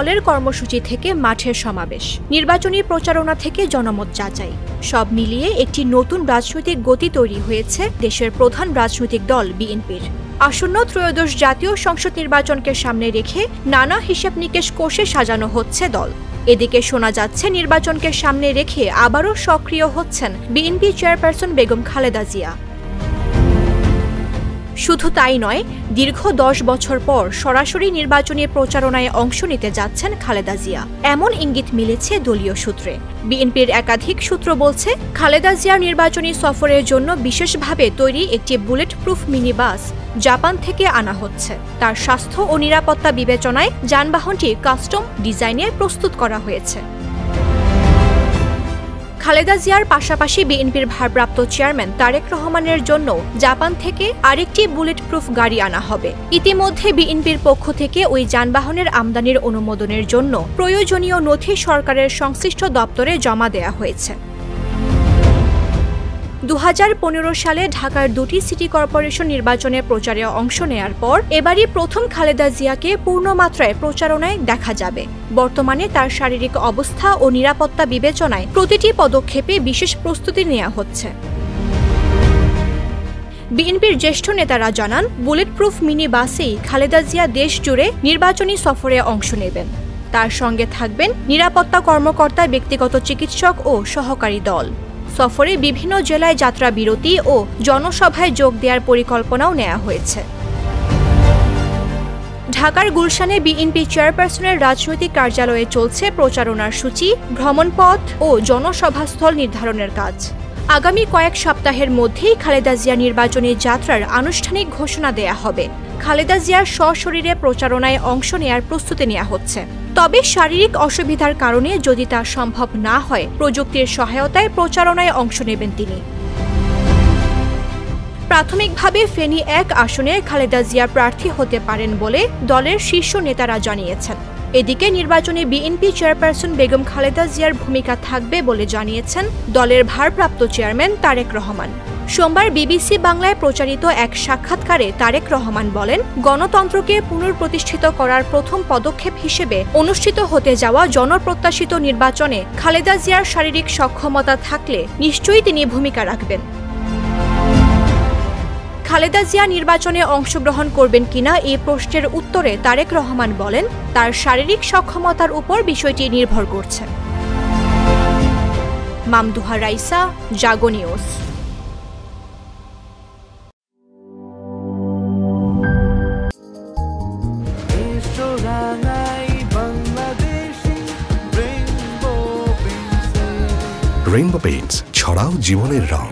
দলের কর্মসূচি থেকে মাঠের সমাবেশ, নির্বাচনী প্রচারণা থেকে জনমত যাচাই, সব মিলিয়ে একটি নতুন রাজনৈতিক গতি তৈরি হয়েছে দেশের প্রধান রাজনৈতিক দল বিএনপির। আসন্ন ত্রয়োদশ জাতীয় সংসদ নির্বাচনকে সামনে রেখে নানা হিসাব নিকেশ কষে সাজানো হচ্ছে দল। এদিকে শোনা যাচ্ছে নির্বাচনকে সামনে রেখে আবারও সক্রিয় হচ্ছেন বিএনপি চেয়ারপারসন বেগম খালেদা জিয়া। শুধু তাই নয়, দীর্ঘ 10 বছর পর সরাসরি নির্বাচনী প্রচারণায় অংশ নিতে যাচ্ছেন খালেদা জিয়া, এমন ইঙ্গিত মিলেছে দলীয় সূত্রে। বিএনপির একাধিক সূত্র বলছে, খালেদা জিয়ার নির্বাচনী সফরের জন্য বিশেষভাবে তৈরি একটি bullet proof mini bus Japan থেকে আনা হচ্ছে। তার স্বাস্থ্য ও নিরাপত্তা বিবেচনায় যানবাহনটি কাস্টম ডিজাইনে প্রস্তুত করা হয়েছে। খালেদা জিয়ার পাশাপাশি বিএনপির ভারপ্রাপ্ত চেয়ারম্যান তারেক রহমানের জন্য জাপান থেকে আরেকটি বুলেট প্রুফ গাড়ি আনা হবে। ইতিমধ্যে বিএনপির পক্ষ থেকে ওই যানবাহনের আমদানির অনুমোদনের জন্য প্রয়োজনীয় নথি সরকারের সংশ্লিষ্ট দপ্তরে জমা দেয়া হয়েছে। 2015 সালে ঢাকার 2টি সিটি কর্পোরেশন নির্বাচনে প্রচারে অংশ নেয়ার পর এবারই প্রথম খালেদা জিয়াকে পূর্ণমাত্রায় প্রচারণায় দেখা যাবে। বর্তমানে তার শারীরিক অবস্থা ও নিরাপত্তা বিবেচনায় প্রতিটি পদক্ষেপে বিশেষ প্রস্তুতি নেওয়া হচ্ছে। বিএনপির জ্যেষ্ঠ নেতারা জানান, বুলেট প্রুফ মিনি বাসেই খালেদা জিয়া দেশ জুড়ে নির্বাচনী সফরে অংশ নেবেন। তার সঙ্গে থাকবেন নিরাপত্তা কর্মকর্তা, ব্যক্তিগত চিকিৎসক ও সহকারী দল। সফরে বিভিন্ন জেলায় যাত্রা বিরতি ও জনসভায় যোগ দেওয়ার পরিকল্পনাও নেওয়া হয়েছে। ঢাকার গুলশানে বিএনপি চেয়ারপারসনের রাজনৈতিক কার্যালয়ে চলছে প্রচারণার সূচি, ভ্রমণপথ ও জনসভাস্থল নির্ধারণের কাজ। আগামী কয়েক সপ্তাহের মধ্যেই খালেদা জিয়া নির্বাচনী যাত্রার আনুষ্ঠানিক ঘোষণা দেয়া হবে। খালেদা জিয়ার সশরীরে প্রচারণায় অংশ নেয়ার প্রস্তুতি নেওয়া হচ্ছে। তবে শারীরিক অসুবিধার কারণে যদি তা সম্ভব না হয়, প্রযুক্তির সহায়তায় প্রচারণায় অংশ নেবেন তিনি। প্রাথমিকভাবে ফেনী 1 আসনে খালেদা জিয়া প্রার্থী হতে পারেন বলে দলের শীর্ষ নেতারা জানিয়েছেন। এদিকে নির্বাচনে বিএনপি চেয়ারপারসন বেগম খালেদা জিয়ার ভূমিকা থাকবে বলে জানিয়েছেন দলের ভারপ্রাপ্ত চেয়ারম্যান তারেক রহমান। সোমবার বিবিসি বাংলায় প্রচারিত এক সাক্ষাৎকারে তারেক রহমান বলেন, গণতন্ত্রকে পুনঃপ্রতিষ্ঠিত করার প্রথম পদক্ষেপ হিসেবে অনুষ্ঠিত হতে যাওয়া জনপ্রত্যাশিত নির্বাচনে খালেদা জিয়ার শারীরিক সক্ষমতা থাকলে নিশ্চয়ই তিনি ভূমিকা রাখবেন। খালেদা জিয়া নির্বাচনে অংশগ্রহণ করবেন কিনা এই প্রশ্নের উত্তরে তারেক রহমান বলেন, তার শারীরিক সক্ষমতার উপর বিষয়টি নির্ভর করছে। মামদুহা রাইসা, জাগো নিউজ। রেইনবো পেইন্টস, ছড়াও জীবনের রং।